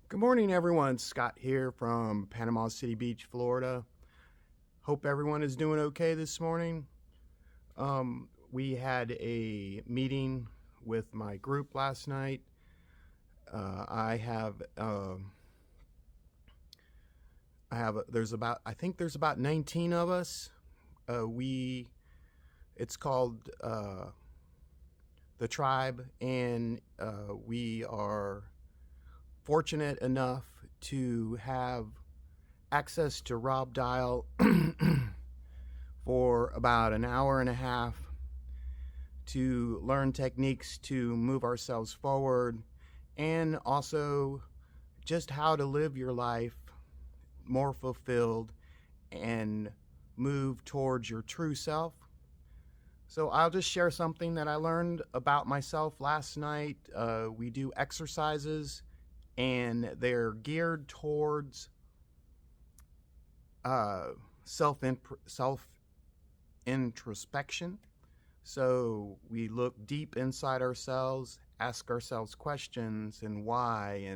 Good morning, everyone. Scott here from Panama City Beach, Florida. Hope everyone is doing okay this morning. We had a meeting with my group last night. I think there's about 19 of us. It's called the Tribe, and we are fortunate enough to have access to Rob Dial for about an hour and a half to learn techniques to move ourselves forward, and also just how to live your life more fulfilled and move towards your true self. So I'll just share something that I learned about myself last night. We do exercises, and they're geared towards self introspection. So we look deep inside ourselves, ask ourselves questions and why,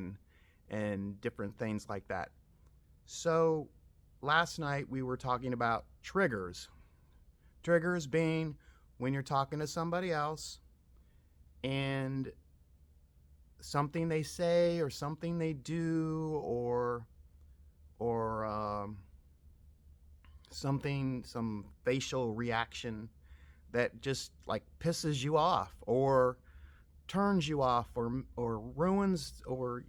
and different things like that. So last night we were talking about triggers. Triggers being when you're talking to somebody else and something they say or something they do or some facial reaction that just like pisses you off or turns you off or ruins or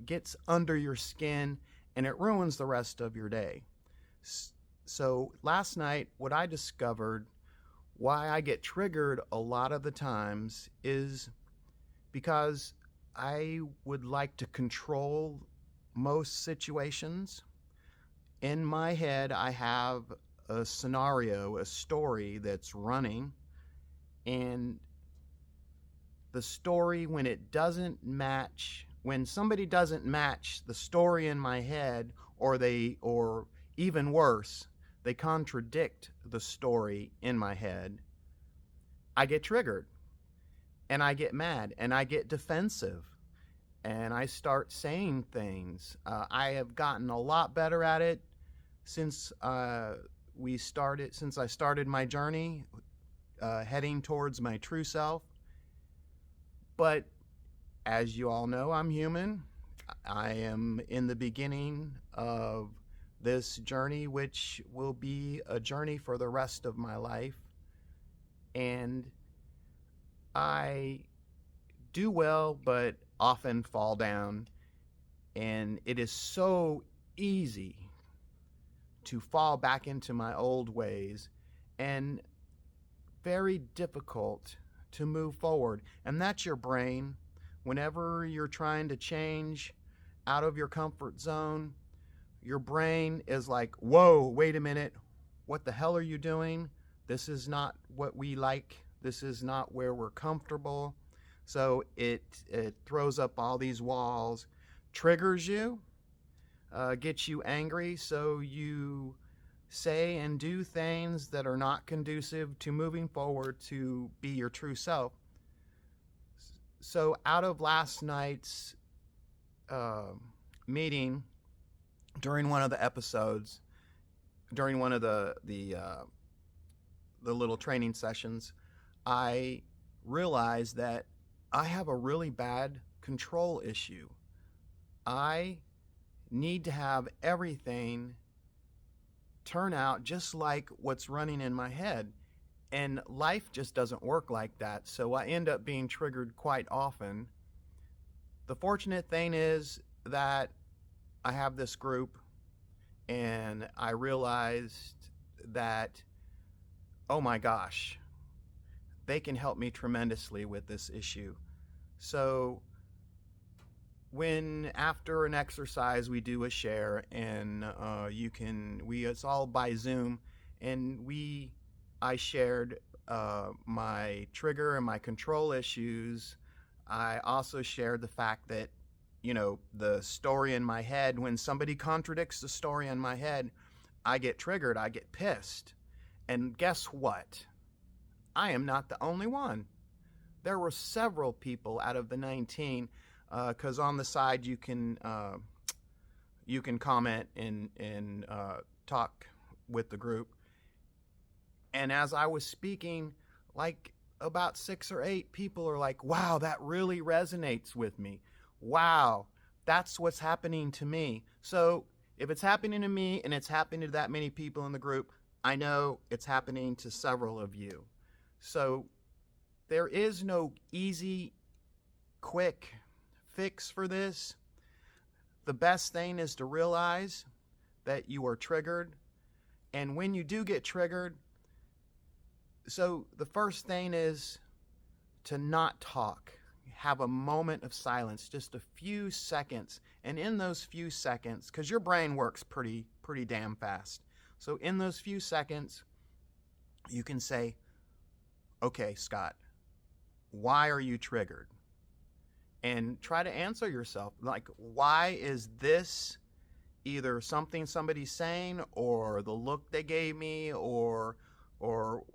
gets under your skin, and it ruins the rest of your day. So last night what I discovered, why I get triggered a lot of the times, is because I would like to control most situations. In my head, I have a scenario, a story that's running, and the story, when somebody doesn't match the story in my head, or even worse, they contradict the story in my head, I get triggered and I get mad and I get defensive and I start saying things. I have gotten a lot better at it since I started my journey heading towards my true self. But as you all know, I'm human. I am in the beginning of this journey, which will be a journey for the rest of my life. And I do well, but often fall down. And it is so easy to fall back into my old ways and very difficult to move forward. And that's your brain. Whenever you're trying to change out of your comfort zone, your brain is like, whoa, wait a minute. What the hell are you doing? This is not what we like. This is not where we're comfortable. So it throws up all these walls, triggers you, gets you angry, so you say and do things that are not conducive to moving forward to be your true self. So out of last night's meeting, during one of the episodes, during one of the little training sessions, I realized that I have a really bad control issue. I need to have everything turn out just like what's running in my head. And life just doesn't work like that. So I end up being triggered quite often. The fortunate thing is that I have this group, and I realized that, oh my gosh, they can help me tremendously with this issue. So when after an exercise we do a share, and it's all by Zoom, and I shared my trigger and my control issues. I also shared the fact that the story in my head, when somebody contradicts the story in my head, I get triggered, I get pissed. And guess what? I am not the only one. There were several people out of the 19 because on the side you can comment and talk with the group. And as I was speaking, like about 6 or 8 people are like, wow, that really resonates with me. Wow, that's what's happening to me. So if it's happening to me and it's happening to that many people in the group, I know it's happening to several of you. So there is no easy, quick fix for this. The best thing is to realize that you are triggered. And when you do get triggered, so the first thing is to not talk. Have a moment of silence, just a few seconds. And in those few seconds, because your brain works pretty damn fast. So in those few seconds, you can say, okay, Scott, why are you triggered? And try to answer yourself, like, why is this either something somebody's saying or the look they gave me or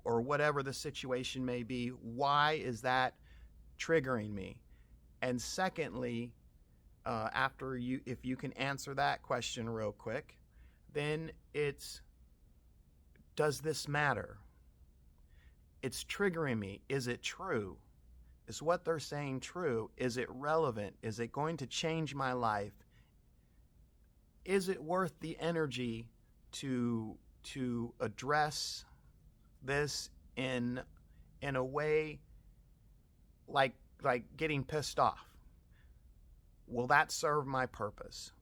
whatever the situation may be? Why is that triggering me? And secondly, if you can answer that question real quick, then it's, does this matter? It's triggering me. Is it true? Is what they're saying true? Is it relevant? Is it going to change my life? Is it worth the energy to address this in a way like getting pissed off? Will that serve my purpose?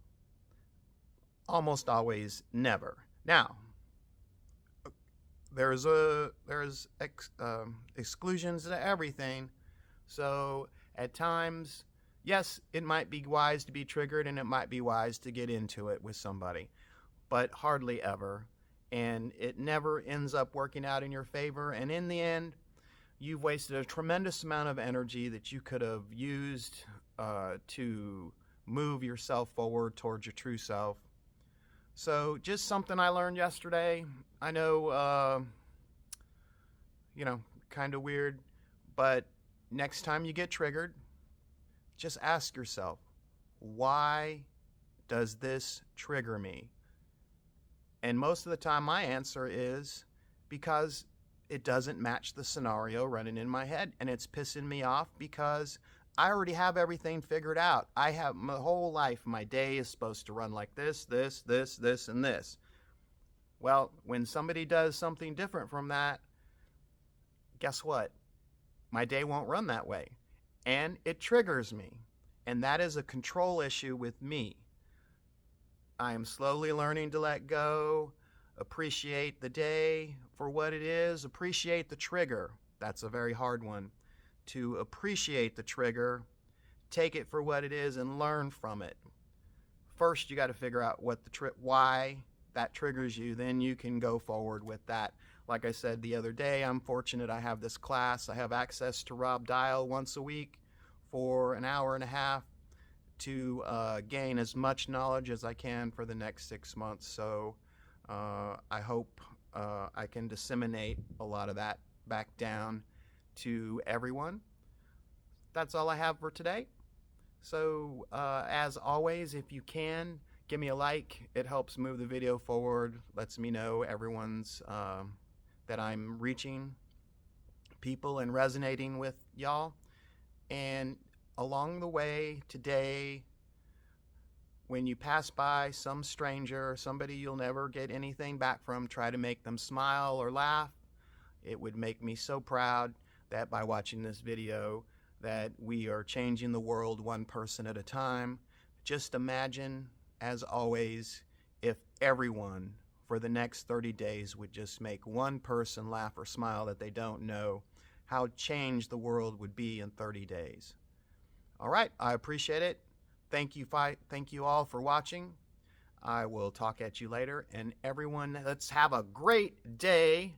Almost always never. Now, there's exclusions to everything. So at times, yes, it might be wise to be triggered and it might be wise to get into it with somebody, but hardly ever. And it never ends up working out in your favor. And in the end, you've wasted a tremendous amount of energy that you could have used to move yourself forward towards your true self. So just something I learned yesterday. I know, kind of weird, but next time you get triggered, just ask yourself, why does this trigger me? And most of the time my answer is because it doesn't match the scenario running in my head, and it's pissing me off because I already have everything figured out. I have my whole life, my day is supposed to run like this, and this. Well, when somebody does something different from that, guess what? My day won't run that way. And it triggers me. And that is a control issue with me. I am slowly learning to let go, appreciate the day for what it is, appreciate the trigger. That's a very hard one. To appreciate the trigger, take it for what it is, and learn from it. First, you got to figure out why that triggers you. Then you can go forward with that. Like I said the other day, I'm fortunate I have this class. I have access to Rob Dial once a week for an hour and a half to gain as much knowledge as I can for the next 6 months. So I hope I can disseminate a lot of that back down to everyone. That's all I have for today. So as always, if you can, give me a like. It helps move the video forward, lets me know everyone's that I'm reaching people and resonating with y'all. And along the way today, when you pass by some stranger, somebody you'll never get anything back from, try to make them smile or laugh. It would make me so proud that by watching this video that we are changing the world one person at a time. Just imagine, as always, if everyone for the next 30 days would just make one person laugh or smile that they don't know, how changed the world would be in 30 days. All right, I appreciate it. Thank you all for watching. I will talk at you later. And everyone, let's have a great day.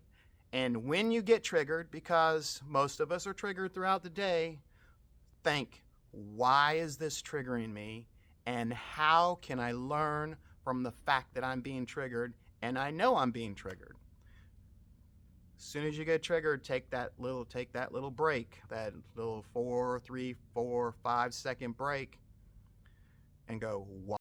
And when you get triggered, because most of us are triggered throughout the day, think, why is this triggering me? And how can I learn from the fact that I'm being triggered? And I know I'm being triggered. As soon as you get triggered, take that little break, that little 4, 3, 4, 5 second break, and go, why?